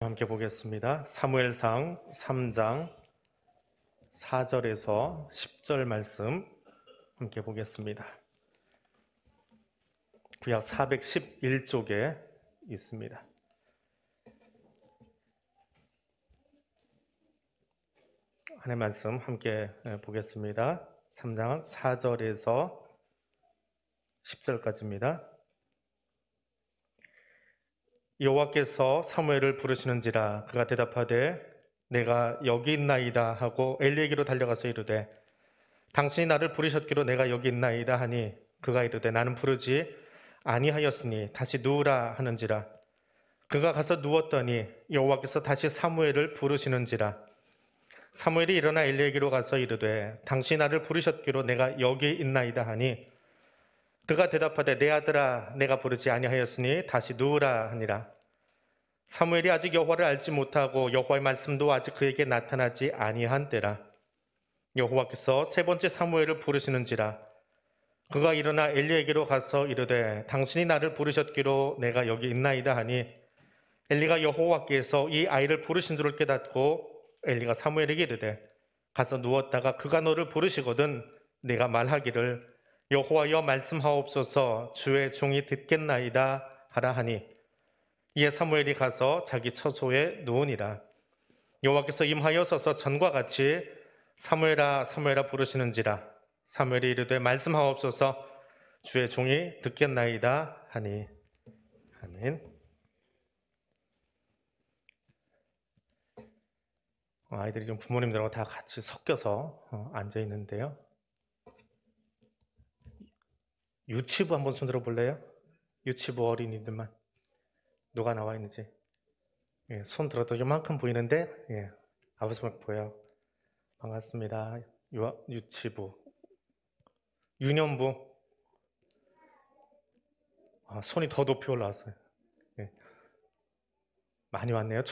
함께 보겠습니다. 사무엘상 3장 4절에서 10절 말씀 함께 보겠습니다. 구약 411쪽에 있습니다. 하나님의 말씀 함께 보겠습니다. 3장 4절에서 10절까지입니다. 여호와께서 사무엘을 부르시는지라 그가 대답하되 내가 여기 있나이다 하고 엘리에게로 달려가서 이르되 당신이 나를 부르셨기로 내가 여기 있나이다 하니 그가 이르되 나는 부르지 아니하였으니 다시 누우라 하는지라. 그가 가서 누웠더니 여호와께서 다시 사무엘을 부르시는지라. 사무엘이 일어나 엘리에게로 가서 이르되 당신이 나를 부르셨기로 내가 여기 있나이다 하니 그가 대답하되 내 아들아 내가 부르지 아니하였으니 다시 누우라 하니라. 사무엘이 아직 여호와를 알지 못하고 여호와의 말씀도 아직 그에게 나타나지 아니한 때라. 여호와께서 세 번째 사무엘을 부르시는지라. 그가 일어나 엘리에게로 가서 이르되 당신이 나를 부르셨기로 내가 여기 있나이다 하니 엘리가 여호와께서 이 아이를 부르신 줄을 깨닫고 엘리가 사무엘에게 이르되 가서 누웠다가 그가 너를 부르시거든 내가 말하기를 여호와여 말씀하옵소서 주의 종이 듣겠나이다 하라 하니 이에 사무엘이 가서 자기 처소에 누우니라. 여호와께서 임하여 서서 전과 같이 사무엘아 사무엘아 부르시는지라. 사무엘이 이르되 말씀하옵소서 주의 종이 듣겠나이다 하니. 아멘. 아이들이 지금 부모님들하고 다 같이 섞여서 앉아 있는데요. 유치부 한번 손 들어볼래요? 유치부 어린이들만 누가 나와 있는지. 예, 손 들어도 요만큼 보이는데 예, 아버지만 보여요. 반갑습니다. 유치부, 유년부. 손이 더 높이 올라왔어요. 예. 많이 왔네요.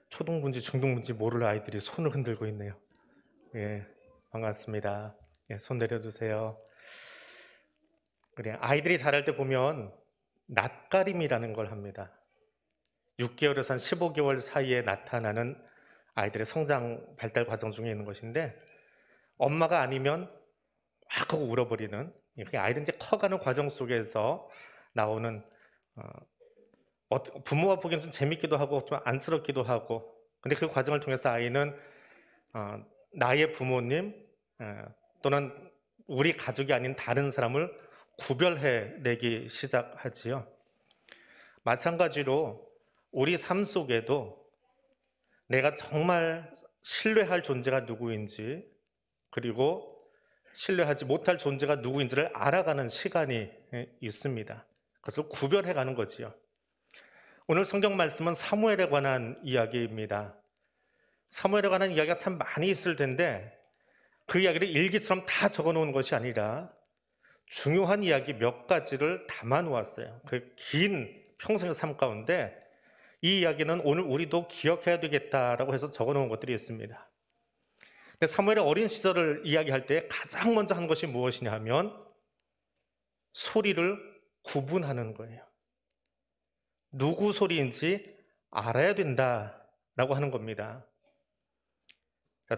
초등부인지 중등부인지 모를 아이들이 손을 흔들고 있네요. 예. 반갑습니다. 예, 손 내려주세요. 그래, 아이들이 자랄 때 보면 낯가림이라는 걸 합니다. 6개월에서 한 15개월 사이에 나타나는 아이들의 성장 발달 과정 중에 있는 것인데 엄마가 아니면 확 하고 울어버리는, 아이들이 이제 커가는 과정 속에서 나오는 부모가 보기에는 좀 재밌기도 하고 좀 안쓰럽기도 하고, 근데 그 과정을 통해서 아이는 나의 부모님 또는 우리 가족이 아닌 다른 사람을 구별해내기 시작하지요. 마찬가지로 우리 삶 속에도 내가 정말 신뢰할 존재가 누구인지 그리고 신뢰하지 못할 존재가 누구인지를 알아가는 시간이 있습니다. 그것을 구별해가는 거지요. 오늘 성경 말씀은 사무엘에 관한 이야기입니다. 사무엘에 관한 이야기가 참 많이 있을 텐데 그 이야기를 일기처럼 다 적어놓은 것이 아니라 중요한 이야기 몇 가지를 담아놓았어요. 그 긴 평생의 삶 가운데 이 이야기는 오늘 우리도 기억해야 되겠다라고 해서 적어놓은 것들이 있습니다. 근데 사무엘의 어린 시절을 이야기할 때 가장 먼저 한 것이 무엇이냐 하면 소리를 구분하는 거예요. 누구 소리인지 알아야 된다라고 하는 겁니다.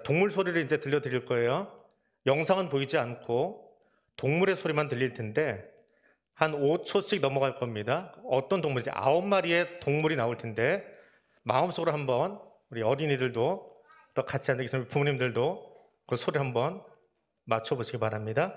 동물 소리를 이제 들려드릴 거예요. 영상은 보이지 않고 동물의 소리만 들릴 텐데 한 5초씩 넘어갈 겁니다. 어떤 동물인지 9마리의 동물이 나올 텐데 마음속으로 한번 우리 어린이들도 또 같이 앉아 계신 부모님들도 그 소리 한번 맞춰보시기 바랍니다.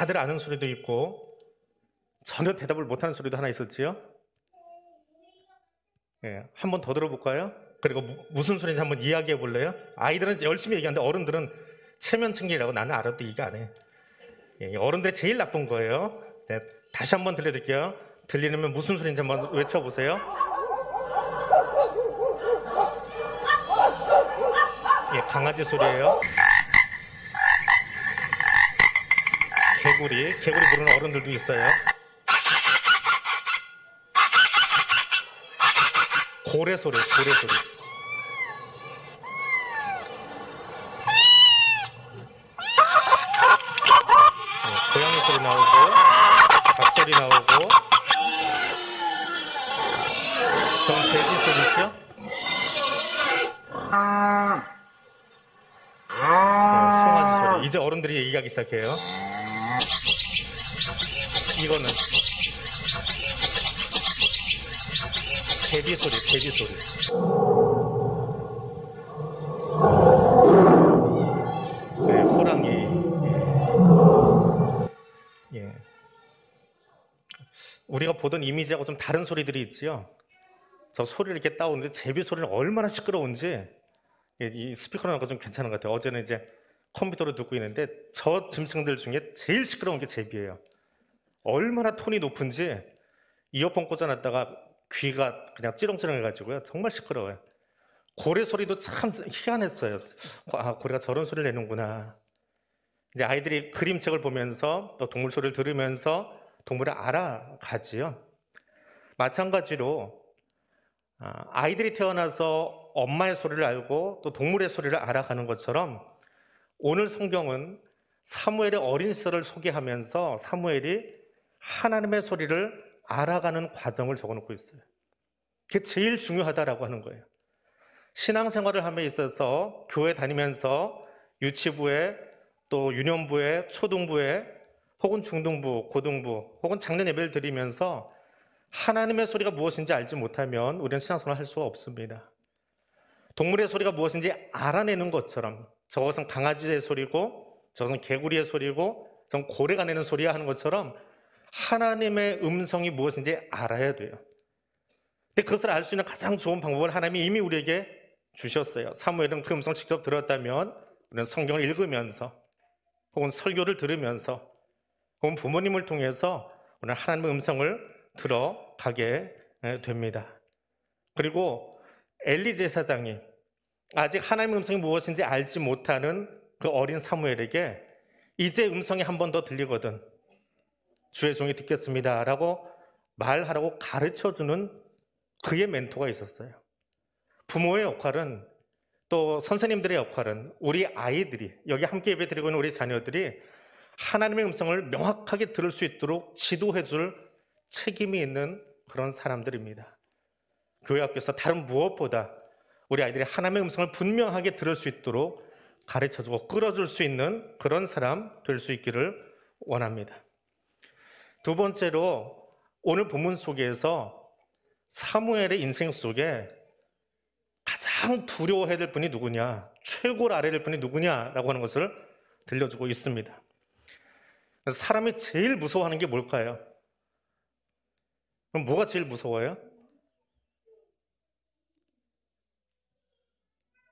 다들 아는 소리도 있고 전혀 대답을 못하는 소리도 하나 있었지요. 예, 한번 더 들어볼까요? 그리고 무슨 소리인지 한번 이야기해 볼래요? 아이들은 열심히 얘기하는데 어른들은 체면층이라고 나는 알아도 얘기 안 해. 예, 어른들이 제일 나쁜 거예요. 네, 다시 한번 들려드릴게요. 들리면 무슨 소리인지 한번 외쳐보세요. 예, 강아지 소리예요. 개구리 부르는 어른들도 있어요. 고래 소리. 예, 고양이 소리 나오고, 닭 소리 나오고, 그럼 돼지 소리 있죠? 네, 송아지 소리. 이제 어른들이 얘기하기 시작해요. 이거는 제비 소리. 네, 호랑이. 예. 우리가 보던 이미지하고 좀 다른 소리들이 있지요. 저 소리를 이렇게 따오는데 제비 소리는 얼마나 시끄러운지 이 스피커로 나가 좀 괜찮은 것 같아요. 어제는 이제 컴퓨터로 듣고 있는데 저 짐승들 중에 제일 시끄러운 게 제비예요. 얼마나 톤이 높은지 이어폰 꽂아놨다가 귀가 그냥 찌렁찌렁해가지고요. 정말 시끄러워요. 고래 소리도 참 희한했어요. 아, 고래가 저런 소리를 내는구나. 이제 아이들이 그림책을 보면서 또 동물 소리를 들으면서 동물을 알아가지요. 마찬가지로 아이들이 태어나서 엄마의 소리를 알고 또 동물의 소리를 알아가는 것처럼 오늘 성경은 사무엘의 어린 시절을 소개하면서 사무엘이 하나님의 소리를 알아가는 과정을 적어놓고 있어요. 그게 제일 중요하다라고 하는 거예요. 신앙생활을 함에 있어서 교회 다니면서 유치부에 또 유년부에 초등부에 혹은 중등부, 고등부 혹은 작년 예배를 드리면서 하나님의 소리가 무엇인지 알지 못하면 우리는 신앙생활을 할 수가 없습니다. 동물의 소리가 무엇인지 알아내는 것처럼 저것은 강아지의 소리고 저것은 개구리의 소리고 저건 고래가 내는 소리야 하는 것처럼 하나님의 음성이 무엇인지 알아야 돼요. 근데 그것을 알 수 있는 가장 좋은 방법을 하나님이 이미 우리에게 주셨어요. 사무엘은 그 음성을 직접 들었다면 우리는 성경을 읽으면서 혹은 설교를 들으면서 혹은 부모님을 통해서 오늘 하나님의 음성을 들어가게 됩니다. 그리고 엘리 제사장이 아직 하나님의 음성이 무엇인지 알지 못하는 그 어린 사무엘에게 이제 음성이 한 번 더 들리거든 주의 종이 듣겠습니다 라고 말하라고 가르쳐주는 그의 멘토가 있었어요. 부모의 역할은 또 선생님들의 역할은 우리 아이들이 여기 함께 예배드리고 있는 우리 자녀들이 하나님의 음성을 명확하게 들을 수 있도록 지도해 줄 책임이 있는 그런 사람들입니다. 교회 앞에서 다른 무엇보다 우리 아이들이 하나님의 음성을 분명하게 들을 수 있도록 가르쳐주고 끌어줄 수 있는 그런 사람 될 수 있기를 원합니다. 두 번째로 오늘 본문 속에서 사무엘의 인생 속에 가장 두려워해야 될 분이 누구냐, 최고로 알아야 될 분이 누구냐라고 하는 것을 들려주고 있습니다. 사람이 제일 무서워하는 게 뭘까요? 그럼 뭐가 제일 무서워요?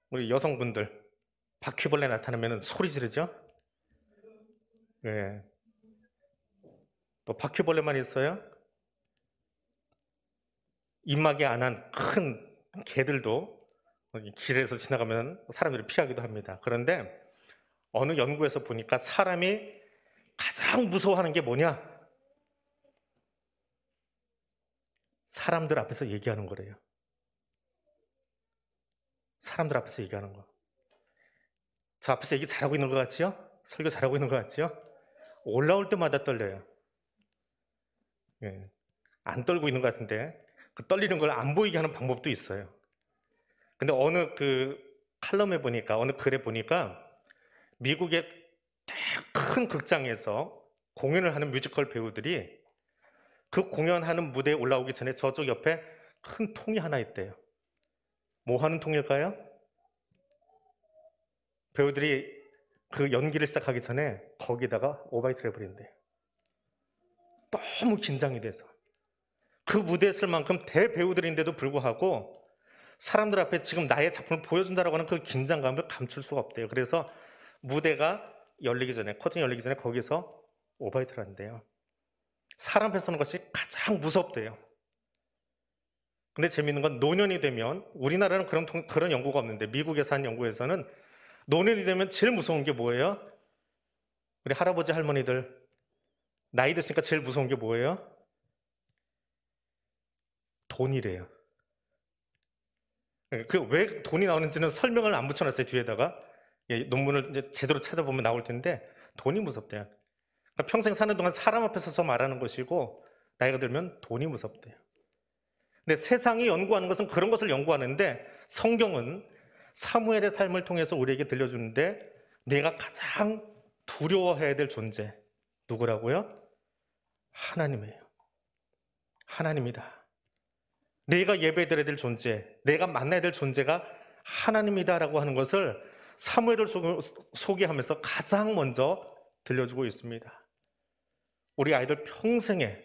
우리 여성분들 바퀴벌레 나타나면 소리 지르죠? 네. 또 바퀴벌레만 있어요? 입막이 안 한 큰 개들도 길에서 지나가면 사람들이 피하기도 합니다. 그런데 어느 연구에서 보니까 사람이 가장 무서워하는 게 뭐냐? 사람들 앞에서 얘기하는 거래요. 사람들 앞에서 얘기하는 거. 저 앞에서 얘기 잘하고 있는 것 같지요? 설교 잘하고 있는 것 같지요? 올라올 때마다 떨려요. 예. 안 떨고 있는 것 같은데 그 떨리는 걸 안 보이게 하는 방법도 있어요. 근데 어느 그 칼럼에 보니까 어느 글에 보니까 미국의 큰 극장에서 공연을 하는 뮤지컬 배우들이 그 공연하는 무대에 올라오기 전에 저쪽 옆에 큰 통이 하나 있대요. 뭐 하는 통일까요? 배우들이 그 연기를 시작하기 전에 거기다가 오바이트를 해버린대요. 너무 긴장이 돼서 그 무대에 쓸 만큼 대배우들인데도 불구하고 사람들 앞에 지금 나의 작품을 보여준다라고 하는 그 긴장감을 감출 수가 없대요. 그래서 무대가 열리기 전에, 커튼이 열리기 전에 거기서 오바이트를 한대요. 사람 앞에 서는 것이 가장 무섭대요. 근데 재밌는 건 노년이 되면, 우리나라는 그런 연구가 없는데 미국에서 한 연구에서는 노년이 되면 제일 무서운 게 뭐예요? 우리 할아버지 할머니들 나이 드시니까 제일 무서운 게 뭐예요? 돈이래요. 그 왜 돈이 나오는지는 설명을 안 붙여놨어요, 뒤에다가. 논문을 이제 제대로 찾아보면 나올 텐데 돈이 무섭대요. 그러니까 평생 사는 동안 사람 앞에 서서 말하는 것이고 나이가 들면 돈이 무섭대요. 근데 세상이 연구하는 것은 그런 것을 연구하는데 성경은 사무엘의 삶을 통해서 우리에게 들려주는데 내가 가장 두려워해야 될 존재 누구라고요? 하나님이에요. 하나님이다. 내가 예배드려야 될 존재, 내가 만나야 될 존재가 하나님이다라고 하는 것을 사무엘을 소개하면서 가장 먼저 들려주고 있습니다. 우리 아이들 평생에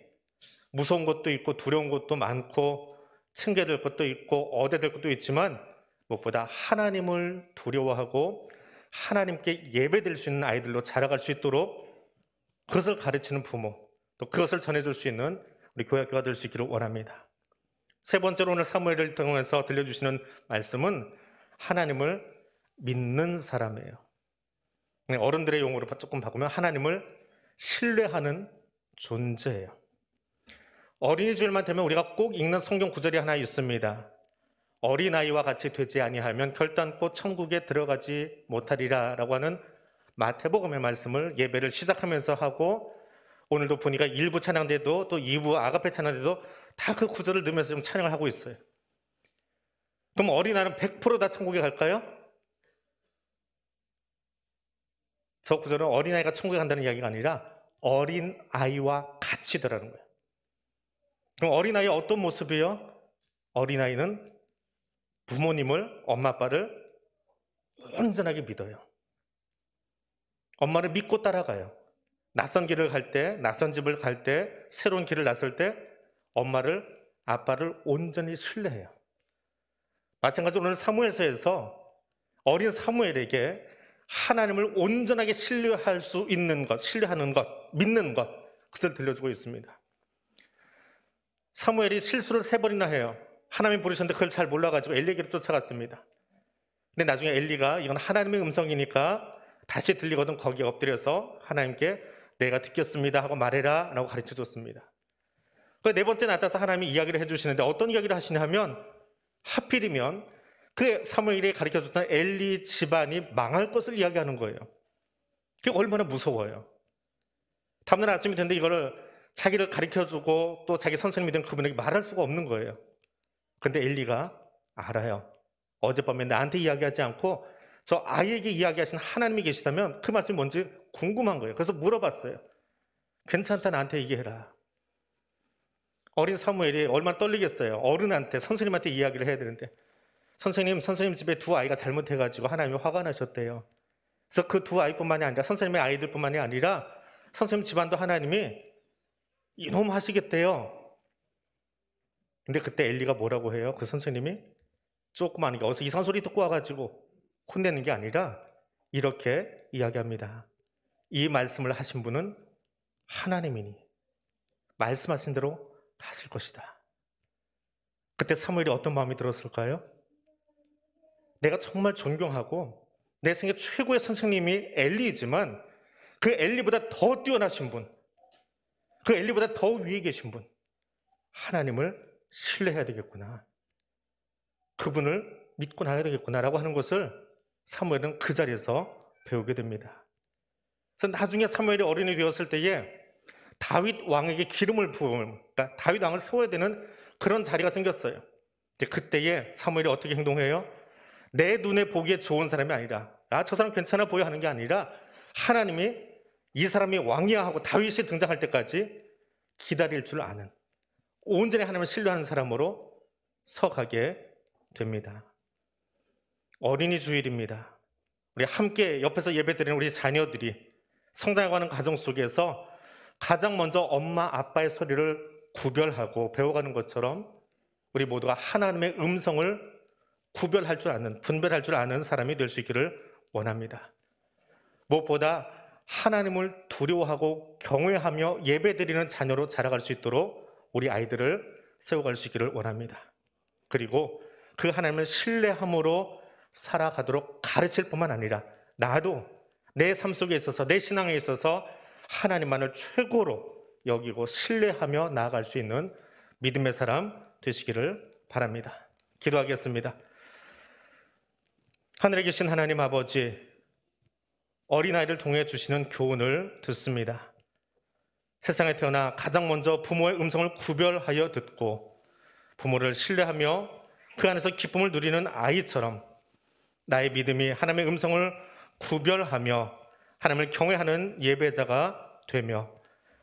무서운 것도 있고 두려운 것도 많고 층계될 것도 있고 어대될 것도 있지만 무엇보다 하나님을 두려워하고 하나님께 예배드릴 수 있는 아이들로 자라갈 수 있도록 그것을 가르치는 부모, 또 그것을 전해줄 수 있는 우리 교회학교가 될 수 있기를 원합니다. 세 번째로 오늘 사무엘을 통해서 들려주시는 말씀은 하나님을 믿는 사람이에요. 어른들의 용어로 조금 바꾸면 하나님을 신뢰하는 존재예요. 어린이 주일만 되면 우리가 꼭 읽는 성경 구절이 하나 있습니다. 어린아이와 같이 되지 아니하면 결단코 천국에 들어가지 못하리라 라고 하는 마태복음의 말씀을 예배를 시작하면서 하고 오늘도 보니까 1부 찬양 때도 또 2부 아가페 찬양 때도 다 그 구절을 넣으면서 좀 찬양을 하고 있어요. 그럼 어린아이는 100% 다 천국에 갈까요? 저 구절은 어린아이가 천국에 간다는 이야기가 아니라 어린아이와 같이 되라는 거예요. 그럼 어린아이의 어떤 모습이에요? 어린아이는 부모님을, 엄마 아빠를 온전하게 믿어요. 엄마를 믿고 따라가요. 낯선 길을 갈 때, 낯선 집을 갈 때, 새로운 길을 나설 때 엄마를, 아빠를 온전히 신뢰해요. 마찬가지로 오늘 사무엘서에서 어린 사무엘에게 하나님을 온전하게 신뢰할 수 있는 것, 신뢰하는 것, 믿는 것, 그것을 들려주고 있습니다. 사무엘이 실수를 3번이나 해요. 하나님이 부르셨는데 그걸 잘 몰라가지고 엘리에게로 쫓아갔습니다. 근데 나중에 엘리가 이건 하나님의 음성이니까 다시 들리거든 거기에 엎드려서 하나님께 내가 듣겠습니다 하고 말해라 라고 가르쳐줬습니다. 그 4번째 나타나서 하나님이 이야기를 해주시는데 어떤 이야기를 하시냐 하면 하필이면 그 사무엘이 가르쳐줬던 엘리 집안이 망할 것을 이야기하는 거예요. 그게 얼마나 무서워요. 다음날 아침이 됐는데 이거를 자기를 가르쳐주고 또 자기 선생님이 된 그분에게 말할 수가 없는 거예요. 근데 엘리가 알아요. 어젯밤에 나한테 이야기하지 않고 저 아이에게 이야기하신 하나님이 계시다면 그 말씀이 뭔지 궁금한 거예요. 그래서 물어봤어요. 괜찮다, 나한테 얘기해라. 어린 사무엘이 얼마나 떨리겠어요. 어른한테, 선생님한테 이야기를 해야 되는데 선생님 집에 2 아이가 잘못해가지고 하나님이 화가 나셨대요. 그래서 그 2 아이뿐만이 아니라 선생님의 아이들뿐만이 아니라 선생님 집안도 하나님이 이놈 하시겠대요. 근데 그때 엘리가 뭐라고 해요? 그 선생님이 조그마한 게 어디서 이상한 소리 듣고 와가지고 혼내는 게 아니라 이렇게 이야기합니다. 이 말씀을 하신 분은 하나님이니 말씀하신 대로 하실 것이다. 그때 사무엘이 어떤 마음이 들었을까요? 내가 정말 존경하고 내 생애 최고의 선생님이 엘리이지만 그 엘리보다 더 뛰어나신 분, 그 엘리보다 더 위에 계신 분, 하나님을 신뢰해야 되겠구나. 그분을 믿고 나가야 되겠구나라고 하는 것을 사무엘은 그 자리에서 배우게 됩니다. 그래서 나중에 사무엘이 어린이 되었을 때에 다윗 왕에게 기름을 부으면, 그러니까 다윗 왕을 세워야 되는 그런 자리가 생겼어요. 그때에 사무엘이 어떻게 행동해요? 내 눈에 보기에 좋은 사람이 아니라 저 사람 괜찮아 보여 하는 게 아니라 하나님이 이 사람이 왕이야 하고 다윗이 등장할 때까지 기다릴 줄 아는 온전히 하나님을 신뢰하는 사람으로 서가게 됩니다. 어린이 주일입니다. 우리 함께 옆에서 예배드리는 우리 자녀들이 성장해가는 과정 속에서 가장 먼저 엄마, 아빠의 소리를 구별하고 배워가는 것처럼 우리 모두가 하나님의 음성을 구별할 줄 아는, 분별할 줄 아는 사람이 될 수 있기를 원합니다. 무엇보다 하나님을 두려워하고 경외하며 예배드리는 자녀로 자라갈 수 있도록 우리 아이들을 세워갈 수 있기를 원합니다. 그리고 그 하나님을 신뢰함으로 살아가도록 가르칠 뿐만 아니라 나도 내 삶 속에 있어서, 내 신앙에 있어서 하나님만을 최고로 여기고 신뢰하며 나아갈 수 있는 믿음의 사람 되시기를 바랍니다. 기도하겠습니다. 하늘에 계신 하나님 아버지, 어린아이를 통해 주시는 교훈을 듣습니다. 세상에 태어나 가장 먼저 부모의 음성을 구별하여 듣고 부모를 신뢰하며 그 안에서 기쁨을 누리는 아이처럼 나의 믿음이 하나님의 음성을 구별하며 하나님을 경외하는 예배자가 되며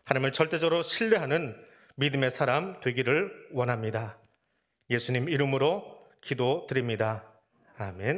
하나님을 절대적으로 신뢰하는 믿음의 사람 되기를 원합니다. 예수님 이름으로 기도드립니다. 아멘.